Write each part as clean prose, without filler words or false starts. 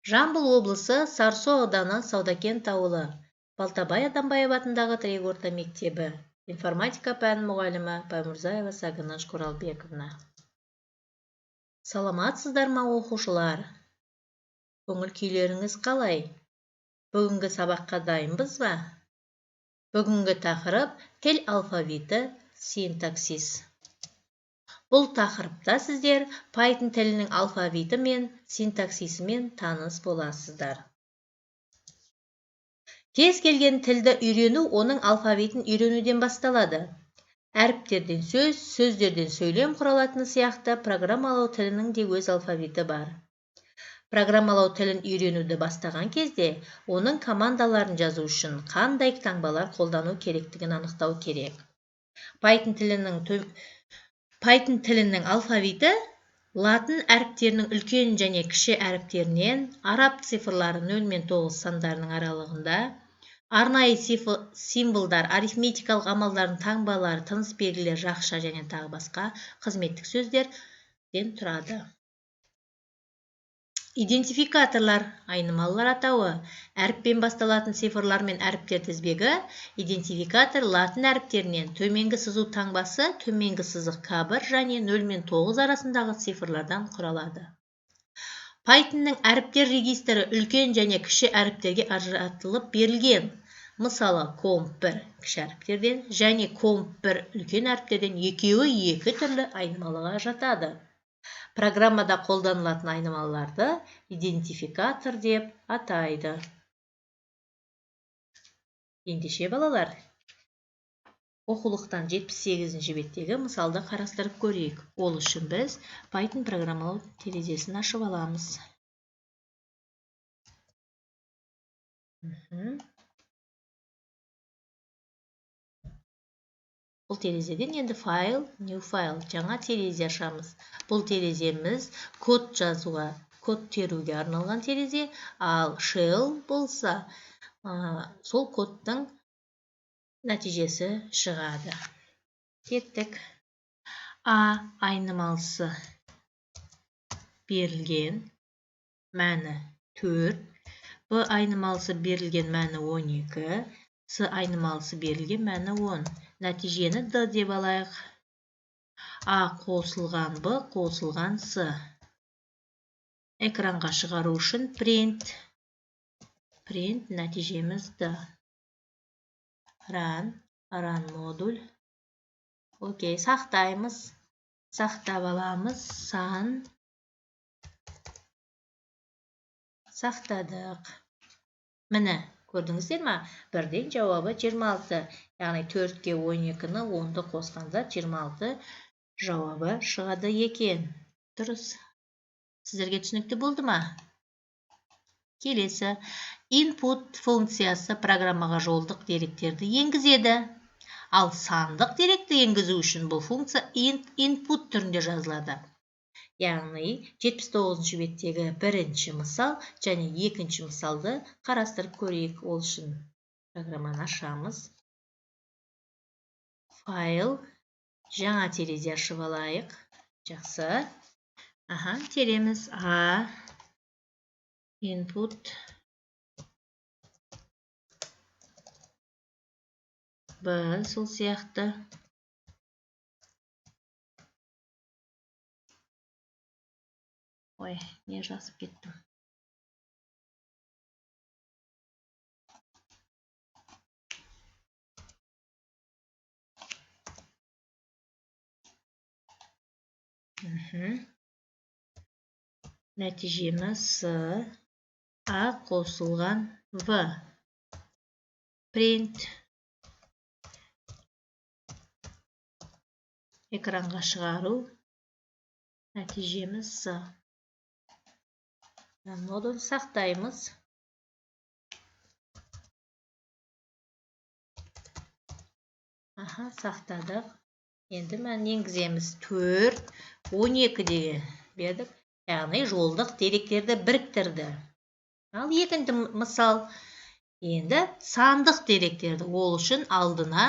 Жамбыл облысы Сарысу ауданы Саудакент ауылы. Балтабай Адамбаев атындағы тірек орта мектебі. Информатика пән мұғалімі Баймұрзаева Сагыныш Құралбековна. Саламатсыздар ма оқушылар? Көңіл күйлеріңіз қалай? Бүгінгі сабаққа дайынбыз ба? Бүгінгі тақырып тіл алфавиті, синтаксис. Бұл тақырыпта сіздер Python тілінің алфавиті мен синтаксисімен таныс боласыздар. Кез келген тілді үйрену оның алфавитін үйренуден басталады. Әріптерден сөз, сөздерден сөйлем құралатыны сияқты программалау тілінің де өз алфавиті бар. Программалау тілін үйренуді бастаған кезде, оның командаларын жазу үшін қандай таңбалар қолдану керектігін анықтау керек. Python тілінің алфавиті латын әріптерінің үлкен және кіші әріптерінен, араб цифрлары 0 мен 9 сандарының аралығында, арнайы символдар, арифметикалық амалдардың таңбалары, тыныс белгілер, жақша және тағы басқа қызметтік сөздерден тұрады. Идентификаторлар, айнымалылар атауы, әріппен басталатын цифрлар мен әріптер тізбегі. Идентификатор латын әріптерінен төменгі сызу таңбасы, төменгі сызық К1 және 0 мен 9 арасындағы цифрлардан құралады. Pythonның әріптер регистрі үлкен және кіші әріптерге ажыратылып берілген. Мысалы, comp1 кіші әріптерден және comp1 үлкен әріптерден екеуі екі түрлі айнымалыға жатады. Программада қолданылатын айнымалыларды идентификатор деп атайды. Ендеше балалар, оқулықтан 78-ші беттегі мысалды қарастырып көрейік. Ол үшін біз Python программалау терезесін ашып аламыз. Бұл терезеден енді файл, new file, жаңа терезе ашамыз. Бұл тереземіз код жазуға, код теруге арналған терезе, ал shell болса, сол кодтың нәтижесі шығады. Кеттік. А айнымалысы берілген мәні 4, Б айнымалысы берілген мәні 12, С айнымалысы берілген мәні 10. Нәтижені Д деп алайық. А қосылған Б қосылған С. Экранға шығару үшін print. Print нәтижеміз Д. Run модуль. Окей, сақтаймыз. Сақтап аламыз. Сан. Сақтадық. Міне, көрдіңіздер ма? Бірден жауабы 26. Яғни 4-ке 12-ні 10-ды қосқанда 26 жауабы шығады екен. Дұрыс. Сіздерге түсінікті болды ма? Келесі. Input функциясы программаға жолдық деректерді енгізеді. Ал сандық деректі енгізу үшін бұл функция input түрінде жазылады. Яғни 79-ші беттегі бірінші мысал және екінші мысалды қарастырып көрейік. Ол үшін программаны ашамыз. Файл, жаңа терезе ашып алайық. Жақсы. Тереміз A, input, Б, сол сияқты. Ой, не жазып кеттім. Нәтижеміз С, А қосылған В. Print. Экранға шығару. Нәтижеміз С. Модуль сақтаймыз. Сақтадық. Енді мән енгіземіз. 4, 12 деген бердік. Яғни жолдық деректерді біріктірді. Ал екінші мысал. Енді сандық деректерді. Ол үшін алдына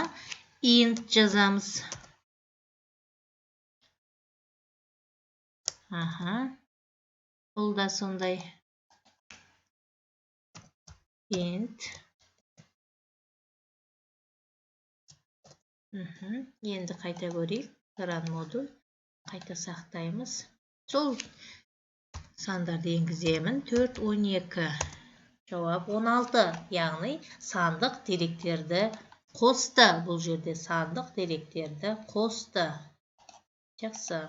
int жазамыз. Бұл да сондай. int. Енді қайта көрейік. Run модуль. Қайта сақтаймыз. Сол сандарды енгіземін. 4, 12. Жауап 16. Яғни сандық деректерді қосты. Бұл жерде сандық деректерді қосты. Жақсы.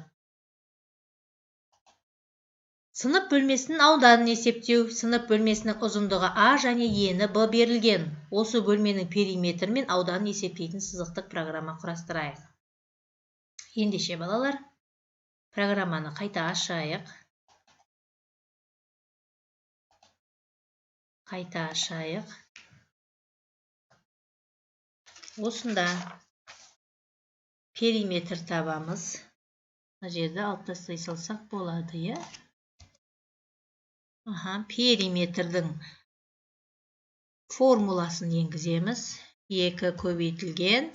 Сынып бөлмесінің ауданын есептеу. Сынып бөлмесінің ұзындығы А және ені Б берілген. Осы бөлменің периметр мен ауданын есептейтін сызықтық программа құрастырайық. Ендеше балалар, программаны қайта ашайық. Осында периметр табамыз. Мына жерде алып тастай салсақ болады, иә? Периметрдің формуласын енгіземіз. 2 көбейтілген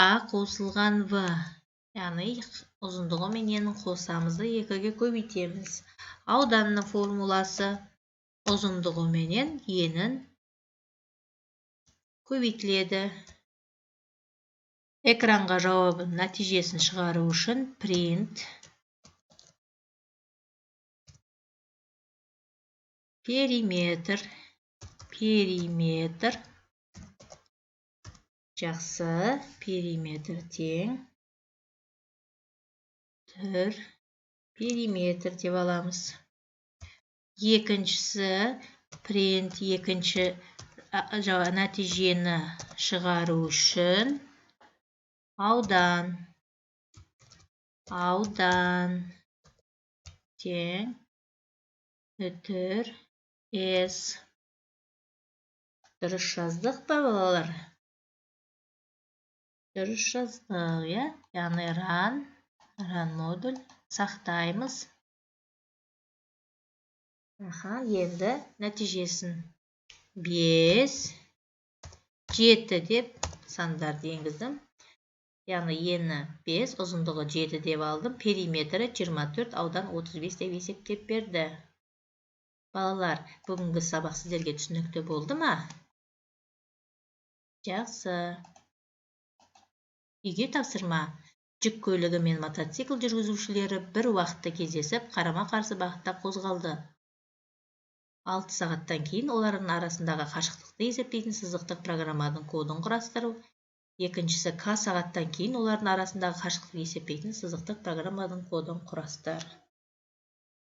А қосылған В. Яғни ұзындығы мен енін қосамызды 2-ге көбейтеміз. Ауданның формуласы ұзындығы менен енін көбейтіледі. Экранға жауабын нәтижесін шығару үшін print периметр. Жақсы. Периметр тең түр периметр деп аламыз. Екіншісі print екінші нәтижені шығару үшін аудан тең түр S. Дұрыс жаздық па, балалар? Дұрыс жаздық, иә? Яғни run модуль сақтаймыз. Енді нәтижесін 5, 7 деп сандарды енгіздім. Яғни ені 5, ұзындығы 7 деп алдым. Периметрі 24, аудан 35 деп есептеп берді. Балалар, бүгінгі сабақ сіздерге түсінікті болды ма? Жақсы. Үйге тапсырма. Жүк көлігі мен мотоцикл жүргізушілері бір уақытта кездесіп, қарама-қарсы бағытта қозғалды. 6 сағаттан кейін олардың арасындағы қашықтықты есептейтін сызықтық программаның кодын құрастыру. Екіншісі К сағаттан кейін олардың арасындағы қашықтықты есептейтін сызықтық программаның кодын құрастыр.